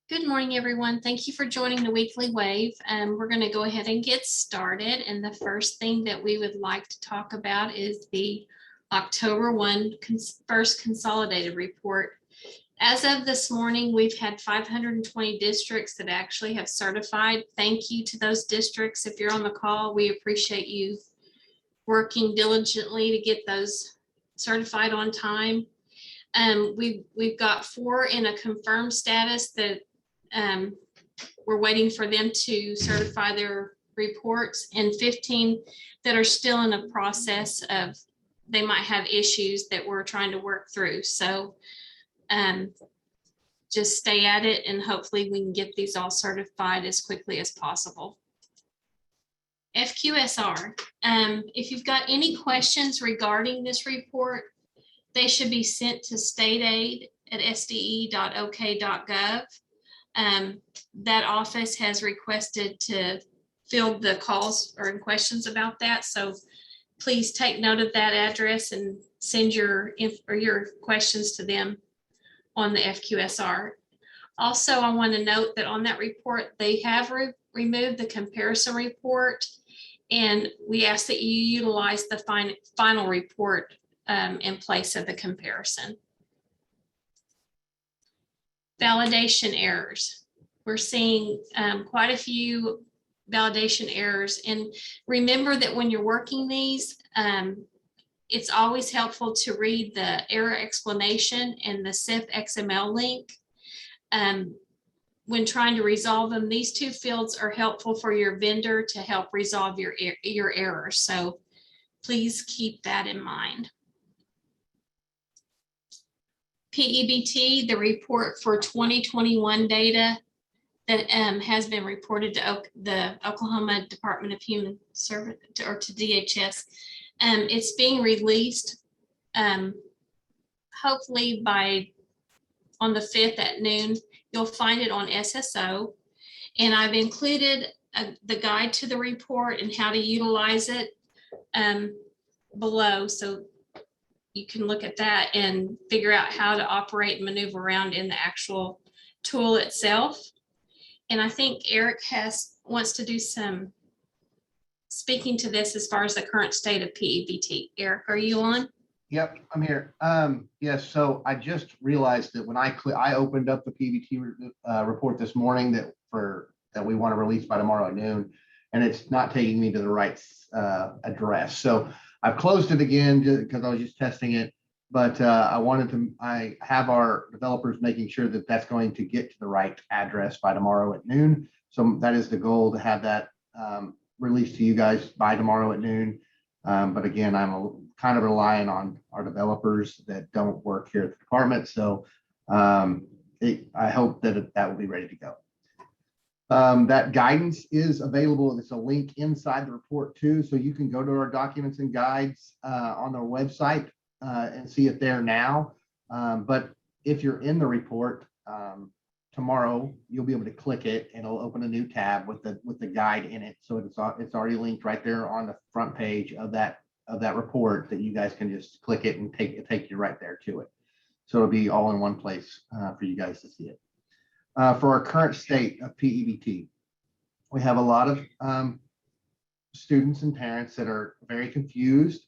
Good morning, everyone. Thank you for joining the Weekly Wave. We're going to go ahead and get started. And the first thing that we would like to talk about is the October 1 first consolidated report. As of this morning, we've had 520 districts that actually have certified. Thank you to those districts. If you're on the call, we appreciate you working diligently to get those certified on time. We've got 4 in a confirmed status that we're waiting for them to certify their reports, and 15 that are still in a process of, they might have issues that we're trying to work through. So just stay at it, and hopefully we can get these all certified as quickly as possible. FQSR, if you've got any questions regarding this report, they should be sent to stateaid@sde.ok.gov. That office has requested to field the calls or questions about that. So please take note of that address and send your questions to them on the FQSR. Also, I want to note that on that report, they have removed the comparison report, and we ask that you utilize the final report in place of the comparison. Validation errors. We're seeing quite a few validation errors. And remember that when you're working these, it's always helpful to read the error explanation and the CIF XML link. When trying to resolve them, these 2 fields are helpful for your vendor to help resolve your errors. So please keep that in mind. PEBT, the report for 2021 data that has been reported to the Oklahoma Department of Human Service, or to DHS. It's being released hopefully on the 5th at noon. You'll find it on SSO, and I've included the guide to the report and how to utilize it below, so you can look at that and figure out how to operate and maneuver around in the actual tool itself. And I think Eric wants to do some speaking to this as far as the current state of PEBT. Eric, are you on? Yep, I'm here. Yes, so I just realized that when I opened up the PEBT report this morning that we want to release by tomorrow at noon, and it's not taking me to the right address. So I've closed it again because I was just testing it, but I have our developers making sure that that's going to get to the right address by tomorrow at noon. So that is the goal, to have that released to you guys by tomorrow at noon. But again, I'm kind of relying on our developers that don't work here at the department. So I hope that that will be ready to go. That guidance is available. It's a link inside the report too, so you can go to our documents and guides on their website and see it there now. But if you're in the report tomorrow, you'll be able to click it and it'll open a new tab with the guide in it. So it's already linked right there on the front page of that report, that you guys can just click it and take you right there to it. So it'll be all in one place for you guys to see it. For our current state of PEBT, we have a lot of students and parents that are very confused.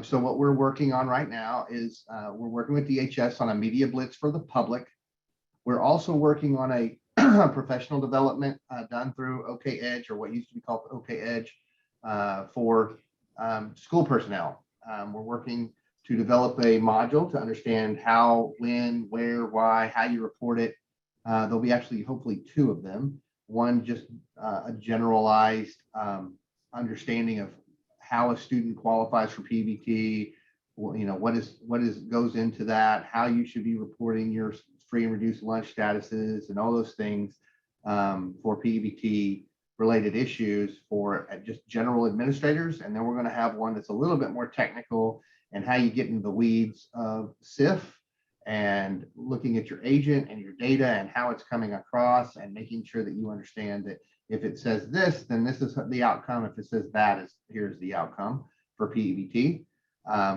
So what we're working on right now is we're working with DHS on a media blitz for the public. We're also working on a professional development done through OK Edge, or what used to be called OK Edge, for school personnel. We're working to develop a module to understand how, when, where, why, how you report it. There'll be actually hopefully 2 of them. One, just a generalized understanding of how a student qualifies for PEBT, what goes into that, how you should be reporting your free and reduced lunch statuses and all those things for PEBT related issues for just general administrators. And then we're going to have one that's a little bit more technical, and how you get into the weeds of CIF and looking at your agent and your data and how it's coming across, and making sure that you understand that if it says this, then this is the outcome. If it says that, here's the outcome for PEBT.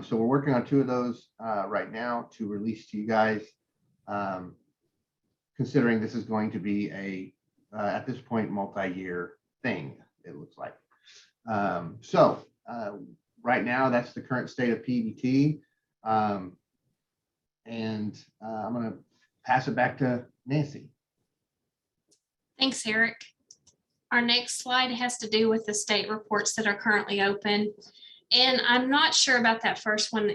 So we're working on 2 of those right now to release to you guys considering this is going to be a, at this point, multi-year thing, it looks like. Right now, that's the current state of PEBT. I'm going to pass it back to Nancy. Thanks, Eric. Our next slide has to do with the state reports that are currently open. And I'm not sure about that first one.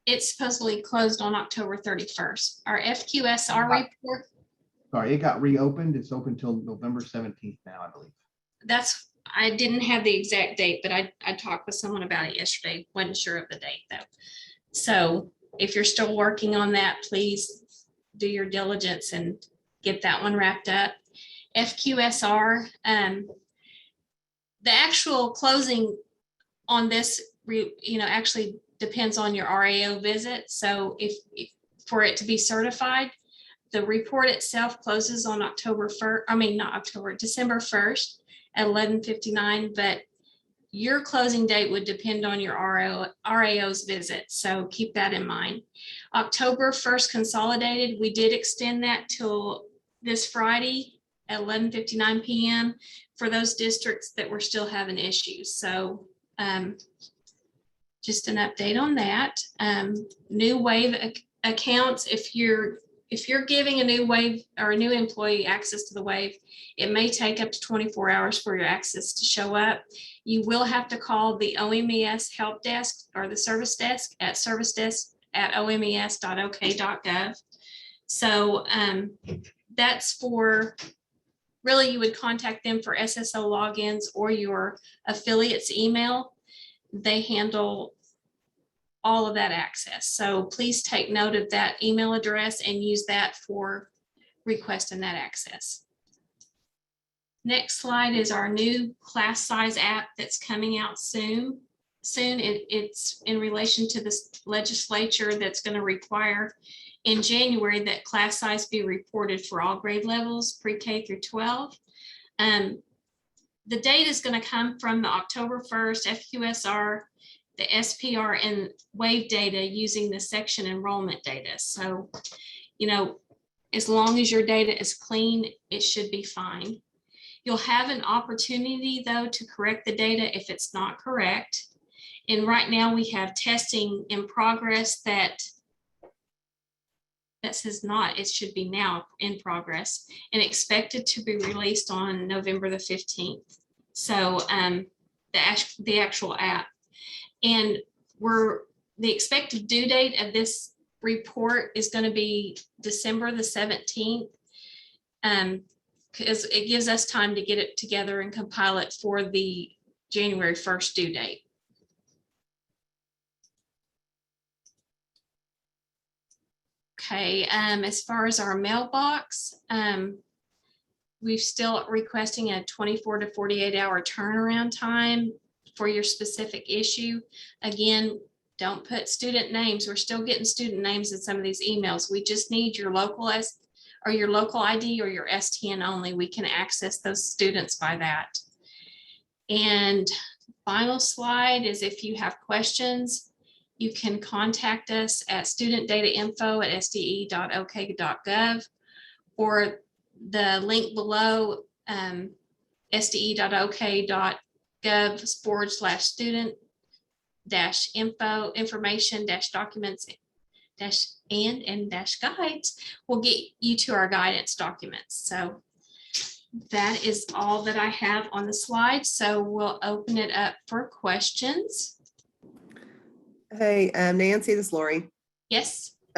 It's supposedly closed on October 31st. Our FQSR report. Sorry, it got reopened. It's open till November 17th now, I believe. I didn't have the exact date, but I talked with someone about it yesterday. Wasn't sure of the date though. So if you're still working on that, please do your diligence and get that one wrapped up. FQSR, the actual closing on this, actually depends on your RAO visit. So if for it to be certified, the report itself closes on December 1st at 11:59, but your closing date would depend on your RAO's visit. So keep that in mind. October 1st consolidated, we did extend that till this Friday at 11:59 p.m. for those districts that were still having issues. So just an update on that. New wave accounts, if you're giving a new wave or a new employee access to the wave, it may take up to 24 hours for your access to show up. You will have to call the OMES help desk or the service desk at omes.ok.gov. So that's for, really you would contact them for SSO logins or your affiliate's email. They handle all of that access. So please take note of that email address and use that for requesting that access. Next slide is our new class size app that's coming out soon. It's in relation to this legislature that's going to require in January that class size be reported for all grade levels, pre-K through 12. The date is going to come from the October 1st FQSR, the SPR, and WAVE data using the section enrollment data. So, as long as your data is clean, it should be fine. You'll have an opportunity though to correct the data if it's not correct. And right now we have testing in progress that says not, it should be now in progress and expected to be released on November the 15th. So the actual app. And the expected due date of this report is going to be December the 17th, because it gives us time to get it together and compile it for the January 1st due date. Okay, as far as our mailbox, we're still requesting a 24 to 48 hour turnaround time for your specific issue. Again, don't put student names. We're still getting student names in some of these emails. We just need your local your local ID or your STN only. We can access those students by that. And final slide is if you have questions, you can contact us at studentdatainfo@sde.ok.gov or the link below, sde.ok.gov/student-info information-documents-guides will get you to our guidance documents. So that is all that I have on the slide. So we'll open it up for questions. Hey, Nancy, this is Lori. Yes.